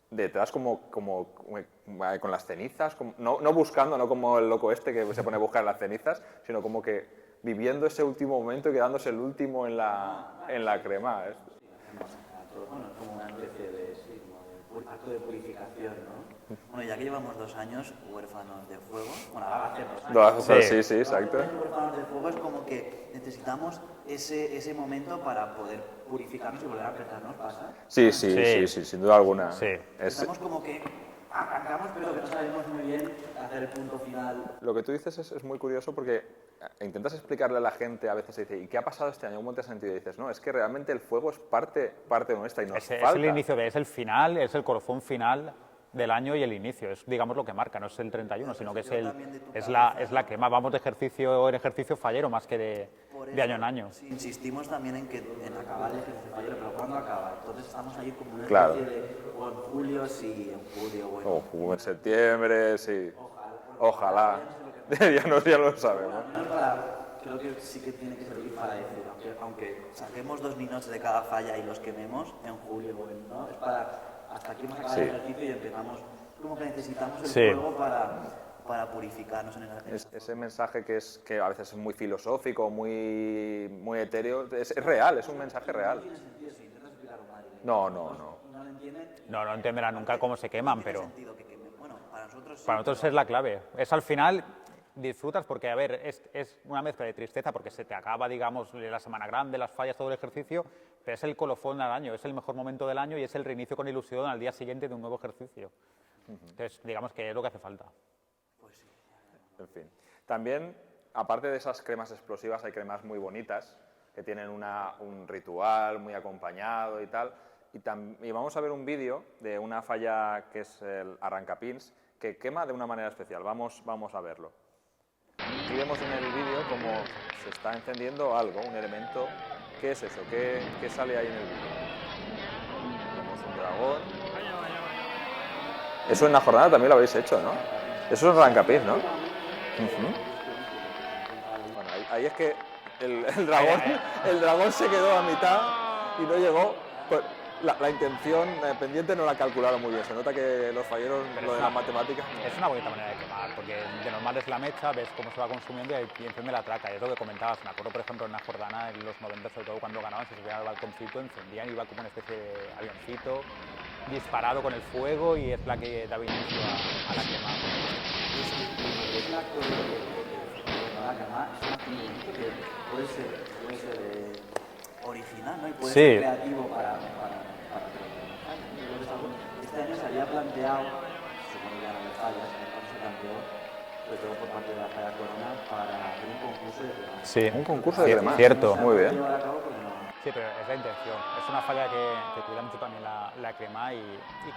detrás como con las cenizas, no buscando, no como el loco este que se pone a buscar las cenizas, sino como que viviendo ese último momento y quedándose el último en la crema. Bueno, es como una especie de, sí, como de acto de purificación, ¿no? Bueno, ya que llevamos 2 años huérfanos de fuego, bueno, ahora hace 2 años. Sí, exacto. Huérfanos de fuego es como que necesitamos ese momento para poder purificarnos y volver a empezar, ¿no? ¿Pasa? Sí, sin duda alguna. Sí. Estamos como que arrancamos, pero que no sabemos muy bien hacer el punto final. Lo que tú dices es muy curioso porque intentas explicarle a la gente, a veces se dice, ¿y qué ha pasado este año? ¿Cómo te has sentido? Y dices, no, es que realmente el fuego es parte nuestra y nos falta. Es el inicio, es el final, es el colofón final del año y el inicio, es digamos lo que marca, no es el 31, sino que es la quema, vamos de ejercicio en ejercicio fallero más que de año en año. Sí, insistimos también en acabar el ejercicio fallero, pero ¿cuándo acaba? Entonces estamos ahí como una Claro. especie de, o en julio, sí, en julio, bueno. O en septiembre, sí. Ojalá. ya lo sabemos. Creo que sí que tiene que servir para decir, aunque saquemos 2 minutos de cada falla y los quememos en julio, ¿no? Es para, hasta aquí hemos acabado el ejercicio y empezamos, como que necesitamos el fuego para purificarnos en el ejercicio. Ese mensaje que a veces es muy filosófico, muy etéreo, es real, es un mensaje real. No tiene sentido si intentas explicar a un madre. No. No lo entienden. No entenderá nunca cómo se queman, Tiene pero sentido que quemen. Bueno, para nosotros sí. para nosotros es la clave. Es al final, disfrutas porque, a ver, es una mezcla de tristeza porque se te acaba, digamos, la semana grande, las fallas, todo el ejercicio, pero es el colofón al año, es el mejor momento del año y es el reinicio con ilusión al día siguiente de un nuevo ejercicio. Entonces, digamos que es lo que hace falta. En fin. También, aparte de esas cremas explosivas, hay cremas muy bonitas que tienen un ritual muy acompañado y tal. Y vamos a ver un vídeo de una falla que es el Arrancapins, que quema de una manera especial. Vamos a verlo. Aquí vemos en el vídeo como se está encendiendo algo, un elemento. ¿Qué es eso? ¿Qué sale ahí en el vídeo? Vemos un dragón. Eso en la jornada también lo habéis hecho, ¿no? Eso es Arrancapins, ¿no? Bueno, ahí es que el dragón se quedó a mitad y no llegó. la intención pendiente no la calcularon muy bien. Se nota que los falleros, lo de las matemáticas... Es una bonita manera de quemar, porque de normal es la mecha, ves cómo se va consumiendo y enciende la traca. Y es lo que comentabas. Me acuerdo, por ejemplo, en la Jordana, en los 90, sobre todo cuando ganaban, se subían al balconcito, encendían y iba como una especie de avioncito disparado con el fuego y es la que daba inicio a la quema. Es un acto de la quema, es un acto que puede ser original, ¿no? Y puede ser creativo para este año se había planteado, supongo que ya no me fallas, en el caso se planteó, sobre todo por parte de la Falla Corona, para hacer un concurso de cremas. Sí, un concurso de cremas. Cierto. Muy bien. Sí, pero es la intención. Es una falla que cuida mucho también la crema y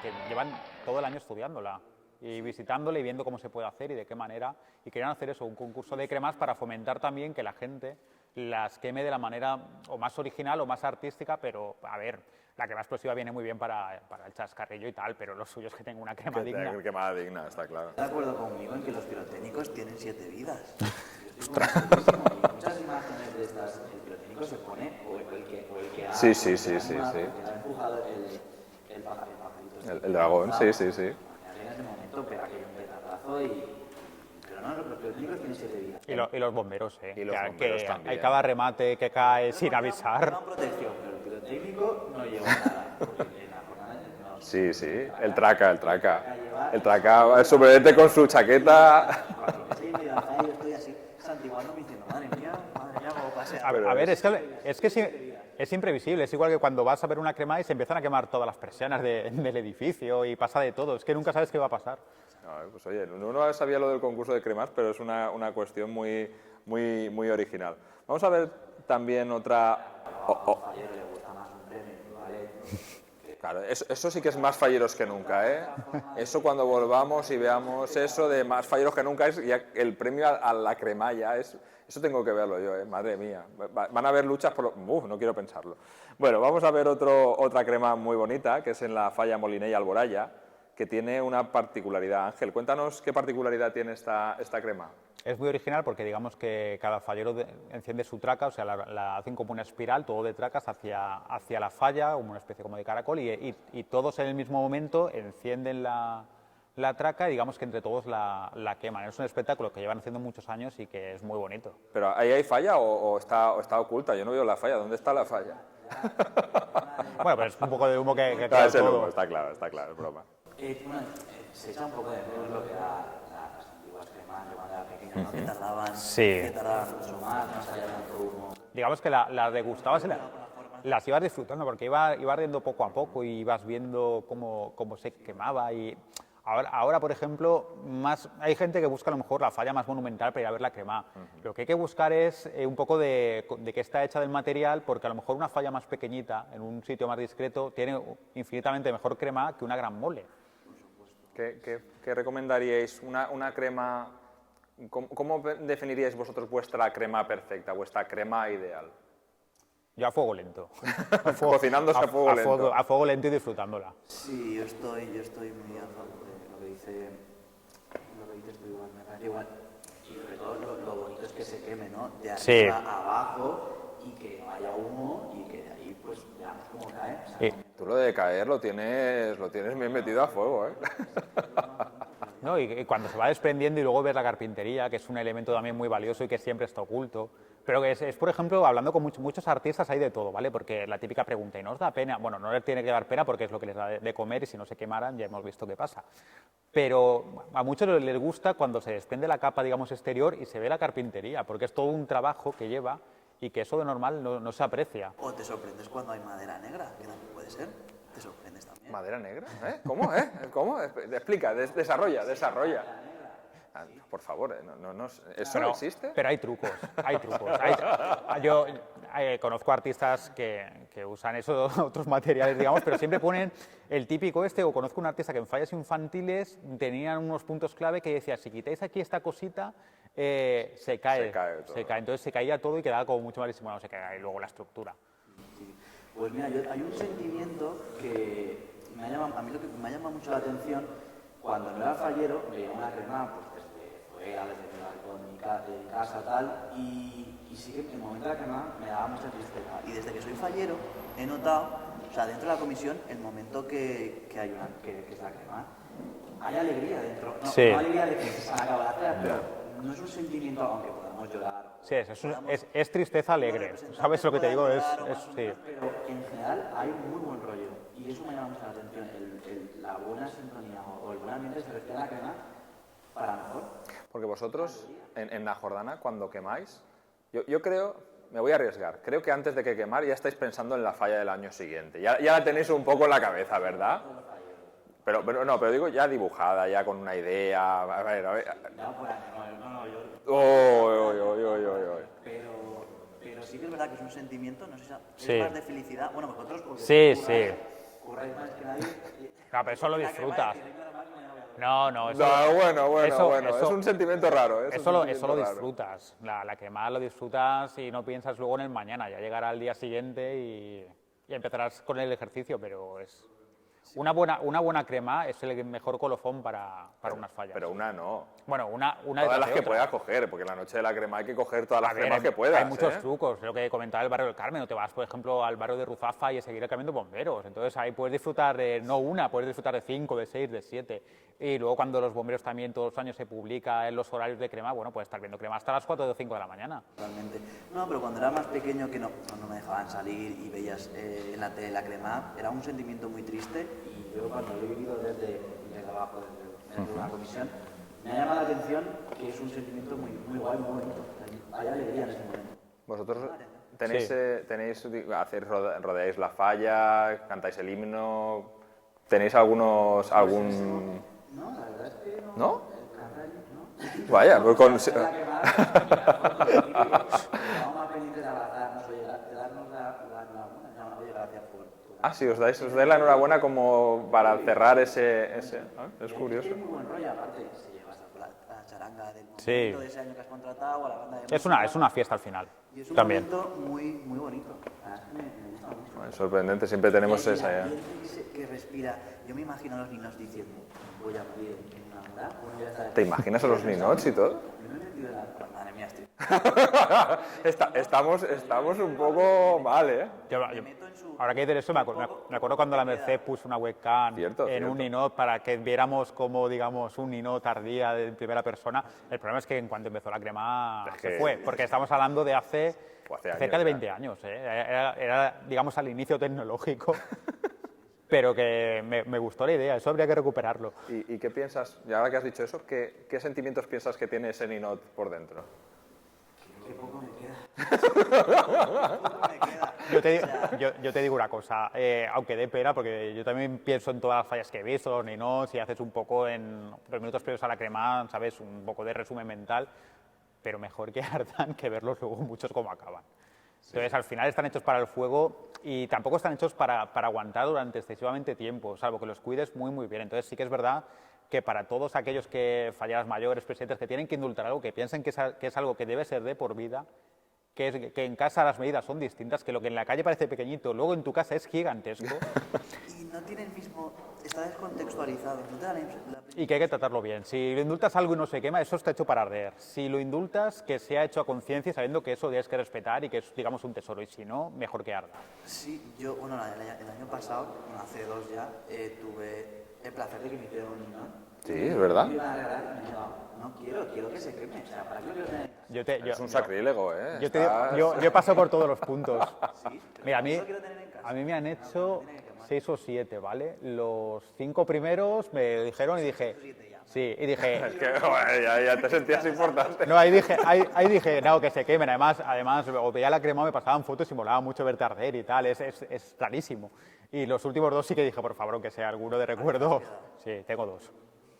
que llevan todo el año estudiándola y visitándola y viendo cómo se puede hacer y de qué manera. Y querían hacer eso, un concurso de cremas para fomentar también que la gente las queme de la manera o más original o más artística, pero a ver, la crema explosiva viene muy bien para el chascarrillo y tal, pero lo suyo es que tenga una crema digna. Una quemada digna, está claro. ¿Estás de acuerdo conmigo en que los pirotécnicos tienen 7 vidas? Y muchas imágenes de estas, el pirotécnico se pone, o el que ha, Sí. ha empujado el pajarito. El dragón, sí. En ese momento pega aquello un petardazo pero no, los pirotécnicos tienen 7 vidas. Y los bomberos, Y los bomberos también. Hay cada remate que cae sin avisar. No protección, pero el pirotécnico no lleva nada. Porque en la jornada no. Sí, el traca. El traca, el superviviente con su chaqueta. Yo estoy así, santiguándome diciendo, madre mía, cómo pase. A ver, es que es imprevisible. Es igual que cuando vas a ver una crema y se empiezan a quemar todas las persianas del edificio y pasa de todo. Es que nunca sabes qué va a pasar. No, pues oye, uno sabía lo del concurso de cremas, pero es una cuestión muy original. Vamos a ver también otra... A Fallero le gusta más un premio, ¿vale? Claro, eso sí que es más falleros que nunca, ¿eh? Eso cuando volvamos y veamos eso de más falleros que nunca es ya el premio a la cremalla. Eso tengo que verlo yo, ¿eh? Madre mía. Van a haber luchas por... no quiero pensarlo. Bueno, vamos a ver otra crema muy bonita, que es en la Falla Moliné y Alboraya, que tiene una particularidad. Ángel, cuéntanos qué particularidad tiene esta crema. Es muy original porque digamos que cada fallero enciende su traca, o sea, la hacen como una espiral, todo de tracas hacia la falla, como una especie como de caracol, y todos en el mismo momento encienden la traca y digamos que entre todos la queman. Es un espectáculo que llevan haciendo muchos años y que es muy bonito. ¿Pero ahí hay falla o está oculta? Yo no veo la falla. ¿Dónde está la falla? Bueno, pero es un poco de humo que Claro, queda todo. Humo, está claro, es broma. Se echa un poco de menos lo que era las antiguas cremas de cuando era pequeña, ¿no? Que tardaban mucho más allá de tanto humo. Digamos que las degustabas y las ibas disfrutando porque iba ardiendo poco a poco y ibas viendo cómo se quemaba y ahora, por ejemplo, hay gente que busca a lo mejor la falla más monumental para ir a ver la crema. Lo que hay que buscar es un poco de qué está hecha del material, porque a lo mejor una falla más pequeñita, en un sitio más discreto, tiene infinitamente mejor crema que una gran mole. ¿Qué recomendaríais? Una crema... ¿Cómo definiríais vosotros vuestra crema perfecta, vuestra crema ideal? Yo a fuego lento. Cocinándose a fuego lento. A fuego lento y disfrutándola. Sí, yo estoy muy a favor de lo que dices tú, igual, me parece igual. Y sobre todo lo bonito es que se queme, ¿no? De arriba a abajo y que no haya humo y que de ahí pues veamos cómo cae. O sea, Tú lo de caer lo tienes bien metido a fuego, ¿eh? ¿No? Y cuando se va desprendiendo y luego ves la carpintería, que es un elemento también muy valioso y que siempre está oculto. Pero que es por ejemplo, hablando con muchos artistas hay de todo, ¿vale? Porque la típica pregunta, ¿y no os da pena? Bueno, no les tiene que dar pena porque es lo que les da de comer y si no se quemaran ya hemos visto qué pasa. Pero a muchos les gusta cuando se desprende la capa, digamos, exterior y se ve la carpintería, porque es todo un trabajo que lleva y que eso de normal no se aprecia. O te sorprendes cuando hay madera negra, que también puede ser. Te sorprendes también. ¿Madera negra? ¿Eh? ¿Cómo? ¿Cómo? Explica, desarrolla. Por favor, ¿eso no existe? Pero hay trucos. Yo conozco artistas que usan otros materiales, digamos, pero siempre ponen el típico o conozco un artista que en fallas infantiles tenían unos puntos clave que decía, si quitáis aquí esta cosita, se cae. Entonces se caía todo y quedaba como mucho más disimulado, se cae luego la estructura. Sí. Pues mira, hay un sentimiento que a mí lo que me llama mucho la atención, cuando no era fallero, veía una crema pues desde fuera, desde el balcón de mi casa, tal, y sí que en el momento de la crema me daba mucha tristeza. Y desde que soy fallero he notado sea, dentro de la comisión, el momento que hay que es la crema, hay alegría dentro. No, Sí. no alegría de que se acaba la cena, pero no es un sentimiento, aunque podamos llorar. Sí, es tristeza alegre. ¿Sabes lo que te digo? Sí. Pero en general hay muy buen rollo. Y eso me llama mucho la atención. La buena sintonía o el buen ambiente se refiere a la crema para mejor. Porque vosotros, en la Jordana, cuando quemáis, yo creo, me voy a arriesgar, creo que antes de que quemar ya estáis pensando en la falla del año siguiente. Ya la tenéis un poco en la cabeza, ¿verdad? Pero digo ya dibujada, ya con una idea. A ver. Ya por año, no, yo... Pero sí que es verdad que es un sentimiento, no sé si es más de felicidad. Bueno, vosotros porque curráis más que nadie. No, pero eso lo disfrutas. No, eso... Bueno, es un sentimiento raro. Eso lo disfrutas. La quemada lo disfrutas y no piensas luego en el mañana. Ya llegará el día siguiente y empezarás con el ejercicio, pero es... Una buena crema es el mejor colofón para unas fallas. Pero una no. Bueno, una todas las que otra. puedas coger, porque en la noche de la crema hay que coger todas las cremas que puedas. Hay muchos trucos, lo que comentaba el barrio del Carmen, no te vas, por ejemplo, al barrio de Ruzafa y seguir el camino de bomberos. Entonces ahí puedes disfrutar de, no una, puedes disfrutar de 5, de 6, de 7. Y luego cuando los bomberos también todos los años se publica en los horarios de crema, bueno, puedes estar viendo crema hasta las 4 o 5 de la mañana. Totalmente. No, pero cuando era más pequeño que no me dejaban salir y veías en la tele la crema, era un sentimiento muy triste y yo cuando lo he vivido desde abajo, desde una comisión, me ha llamado la atención que es un sentimiento muy guay, muy bonito. Hay alegría en ese momento. Vosotros rodeáis la falla, cantáis el himno, tenéis algún... No, la verdad es que no. ¿No? Cantar el himno. Vaya, pues con... Estamos más pendientes de abrazarnos, de darnos la enhorabuena. Oye, gracias por... Ah, sí, os dais la enhorabuena como para cerrar ese... Es curioso. Es muy buen rollo, aparte, se lleva hasta la charanga del momento Sí. de ese año que has contratado, a la banda de Es una fiesta al final. Y es un también. momento muy bonito. La verdad es que me gusta mucho. Bueno, sorprendente, siempre tenemos Y esa el ya. ambiente que respira. Yo me imagino a los niños diciendo, voy a morir en una hora, uno ya está... ¿Te imaginas a los ninots y todo? Yo me he metido en la... Madre mía, estoy... Estamos un poco mal, ¿eh? Ahora que dices eso, me acuerdo cuando la Merced puso una webcam en un ninot para que viéramos como, digamos, un ninot tardía de primera persona. El problema es que en cuanto empezó la crema se fue, porque estamos hablando de hace cerca de 20 años. Era, digamos, al inicio tecnológico, pero que me gustó la idea, eso habría que recuperarlo. ¿Y qué piensas, y ahora que has dicho eso, qué sentimientos piensas que tiene ese ninot por dentro? Qué poco me queda. Yo te digo una cosa, aunque dé pena, porque yo también pienso en todas las fallas que he visto, los ninots, y haces un poco en los minutos previos a la crema, ¿sabes? Un poco de resumen mental, pero mejor que ardan que verlos luego muchos como acaban. Entonces, al final están hechos para el fuego y tampoco están hechos para aguantar durante excesivamente tiempo, salvo que los cuides muy bien. Entonces, sí que es verdad que para todos aquellos que falladas mayores, presidentes, que tienen que indultar algo, que piensen que es algo que debe ser de por vida, que en casa las medidas son distintas, que lo que en la calle parece pequeñito, luego en tu casa es gigantesco. Y no tiene el mismo... Está descontextualizado. No te da Y que hay que tratarlo bien. Si lo indultas algo y no se quema, eso está hecho para arder. Si lo indultas, que sea hecho a conciencia, sabiendo que eso tienes que respetar y que es, digamos, un tesoro. Y si no, mejor que arda. Sí, yo, bueno, el año pasado, hace 2 ya, tuve el placer de que me hicieron un ninot. Sí, es verdad. No quiero que se queme. O sea, ¿para qué lo quiero tener? Es un sacrílego, ¿eh? Yo he pasado por todos los puntos. ¿Sí? Mira, a mí Lo quiero tener en casa. me han hecho 6 o 7, ¿vale? Los 5 primeros me dijeron y dije... Sí, y dije... Es que joder, ya te sentías importante. No, ahí dije, no, que se quemen. Además, o veía la crema, me pasaban fotos y molaba mucho verte arder y tal. Es rarísimo. Y los últimos 2 sí que dije, por favor, que sea alguno de recuerdo. Sí, tengo 2.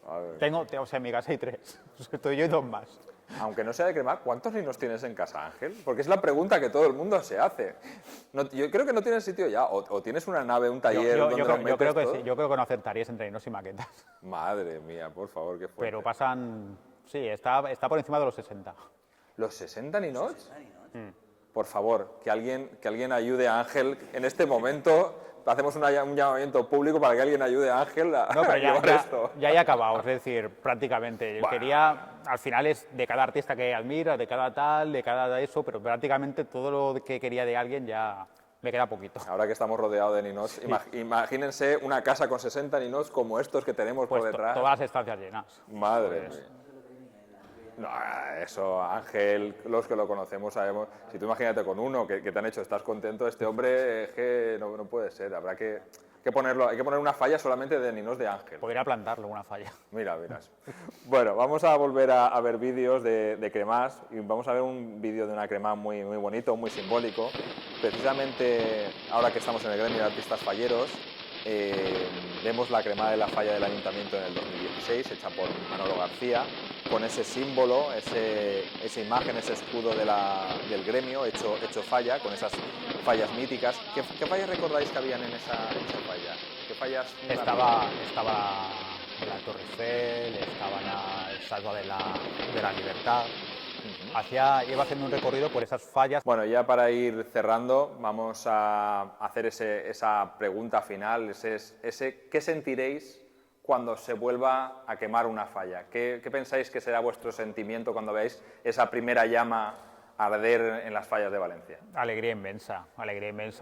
O sea, en mi casa hay 3. Estoy yo y 2 más. Aunque no sea de crema, ¿cuántos ninos tienes en casa, Ángel? Porque es la pregunta que todo el mundo se hace. Yo creo que no tienes sitio ya, o tienes una nave, un taller donde los metes yo creo que todo. sí, yo creo que no acertarías entre ninos y maquetas. Madre mía, por favor, qué fuerte. Pero pasan... Sí, está por encima de los 60. ¿Los 60 ninots? Por favor, que alguien ayude a Ángel en este momento. Hacemos un llamamiento público para que alguien ayude a Ángel a llevar esto. Ya he acabado, es decir, prácticamente. Yo quería, al final es de cada artista que admiras, de cada tal, de cada eso, pero prácticamente todo lo que quería de alguien ya me queda poquito. Ahora que estamos rodeados de ninots, imagínense una casa con 60 ninots como estos que tenemos Pues por detrás. todas las estancias llenas. Madre mía. No, eso, Ángel, los que lo conocemos sabemos. Si tú imagínate con uno que te han hecho, estás contento, este hombre es que no puede ser. Habrá que ponerlo, hay que poner una falla solamente de ninos de Ángel. Podría plantarlo, una falla. Mira. Bueno, vamos a volver a ver vídeos de cremás y vamos a ver un vídeo de una cremá muy bonito, muy simbólico. Precisamente ahora que estamos en el gremio de artistas falleros, vemos la cremá de la falla del Ayuntamiento en el 2016, hecha por Manolo García, con ese símbolo, esa imagen, ese escudo del gremio hecho falla, con esas fallas míticas. ¿Qué fallas recordáis que habían en esa falla? ¿Qué fallas? Estaba la Torre Eiffel, estaba la Estatua de la Libertad. Iba haciendo un recorrido por esas fallas. Bueno, ya para ir cerrando, vamos a hacer esa pregunta final, ¿qué sentiréis cuando se vuelva a quemar una falla? ¿Qué pensáis que será vuestro sentimiento cuando veáis esa primera llama arder en las fallas de Valencia? Alegría inmensa,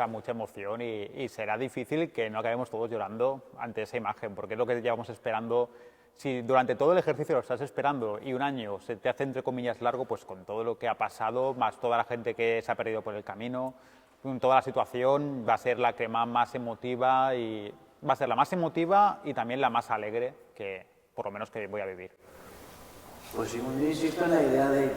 mucha emoción y será difícil que no acabemos todos llorando ante esa imagen, porque es lo que llevamos esperando. Si durante todo el ejercicio lo estás esperando y un año se te hace entre comillas largo, pues con todo lo que ha pasado, más toda la gente que se ha perdido por el camino, con toda la situación, va a ser la cremá más emotiva y va a ser la más emotiva y también la más alegre que por lo menos que voy a vivir. Pues sí, yo insisto en la idea de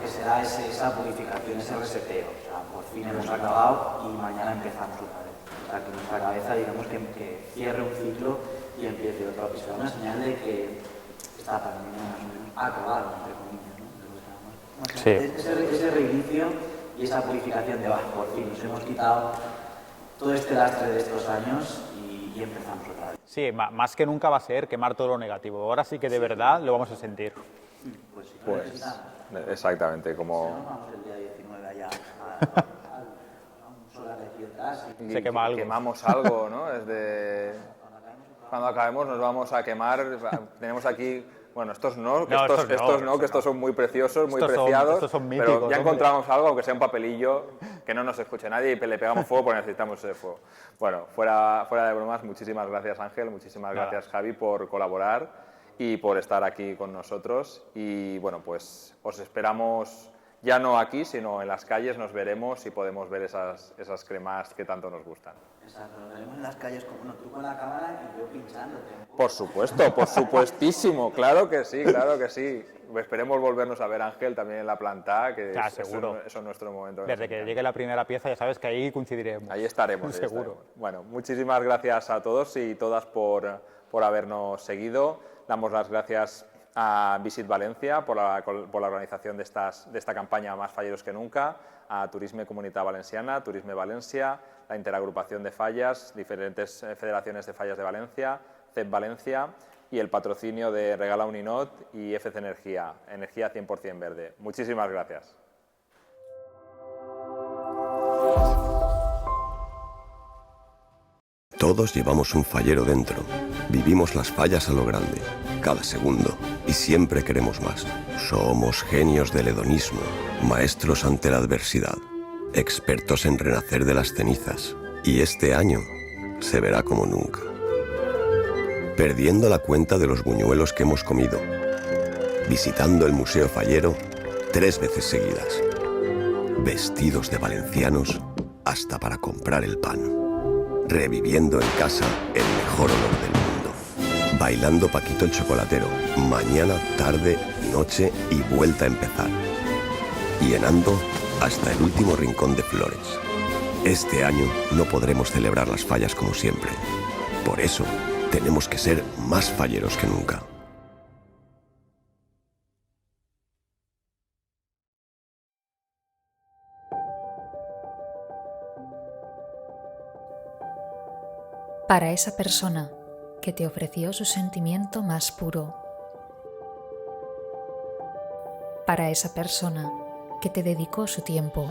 que será esa purificación, ese reseteo. O sea, por fin hemos acabado y mañana empezamos otra vez. O sea, que nuestra cabeza, digamos, que cierre un ciclo y empiece otro. Y será una señal de que esta pandemia más o menos ha acabado, entre comillas, ¿no? Sí. Ese reinicio y esa purificación de, por fin nos hemos quitado todo este lastre de estos años y empezamos otra vez. Sí, más que nunca va a ser quemar todo lo negativo. Ahora sí que de verdad lo vamos a sentir. Pues sí, exactamente, como... Si no, vamos el día 19 allá a un solar de aquí detrás. Se quema algo. Quemamos algo, ¿no? Cuando acabemos nos vamos a quemar. Tenemos aquí... Bueno, estos no, que estos son muy preciosos, muy preciados, estos son míticos, pero ya encontramos algo, aunque sea un papelillo, que no nos escuche nadie y le pegamos fuego porque necesitamos ese fuego. Bueno, fuera de bromas, muchísimas gracias Ángel, muchísimas gracias Javi por colaborar y por estar aquí con nosotros. Y bueno, pues os esperamos ya no aquí, sino en las calles, nos veremos y podemos ver esas cremás que tanto nos gustan. Exacto, nos veremos en las calles, como tú con la cámara y yo pinchándote. Por supuesto, por supuestísimo, claro que sí. Esperemos volvernos a ver, Ángel, también en la planta, que seguro. Eso es nuestro momento. Desde que llegue la primera pieza ya sabes que ahí coincidiremos. Ahí estaremos. Seguro. Bueno, muchísimas gracias a todos y todas por habernos seguido. Damos las gracias a Visit Valencia por la organización de esta campaña Más Falleros que Nunca, a Turisme Comunitat Valenciana, Turisme Valencia, la Interagrupación de Fallas, diferentes federaciones de fallas de Valencia, CEP Valencia y el patrocinio de Regala un Ninot y FC Energía 100% verde. Muchísimas gracias. Todos llevamos un fallero dentro. Vivimos las fallas a lo grande, cada segundo, y siempre queremos más. Somos genios del hedonismo, maestros ante la adversidad, expertos en renacer de las cenizas. Y este año se verá como nunca. Perdiendo la cuenta de los buñuelos que hemos comido, visitando el Museo Fallero 3 veces seguidas, vestidos de valencianos hasta para comprar el pan. Reviviendo en casa el mejor olor del mundo. Bailando Paquito el Chocolatero, mañana, tarde, noche y vuelta a empezar. Llenando hasta el último rincón de flores. Este año no podremos celebrar las fallas como siempre. Por eso, tenemos que ser más falleros que nunca. Para esa persona que te ofreció su sentimiento más puro. Para esa persona que te dedicó su tiempo.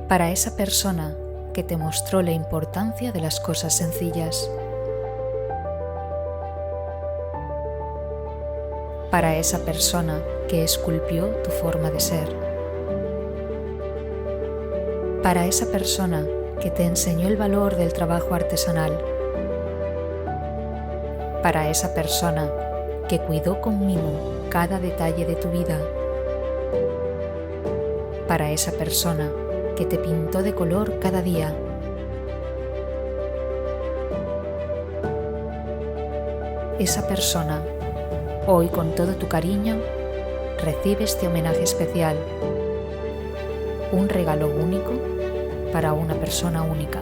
Para esa persona que te mostró la importancia de las cosas sencillas. para esa persona que esculpió tu forma de ser, para esa persona que te enseñó el valor del trabajo artesanal, para esa persona que cuidó con mimo cada detalle de tu vida, para esa persona que te pintó de color cada día, esa persona, hoy con todo tu cariño, recibe este homenaje especial, un regalo único para una persona única.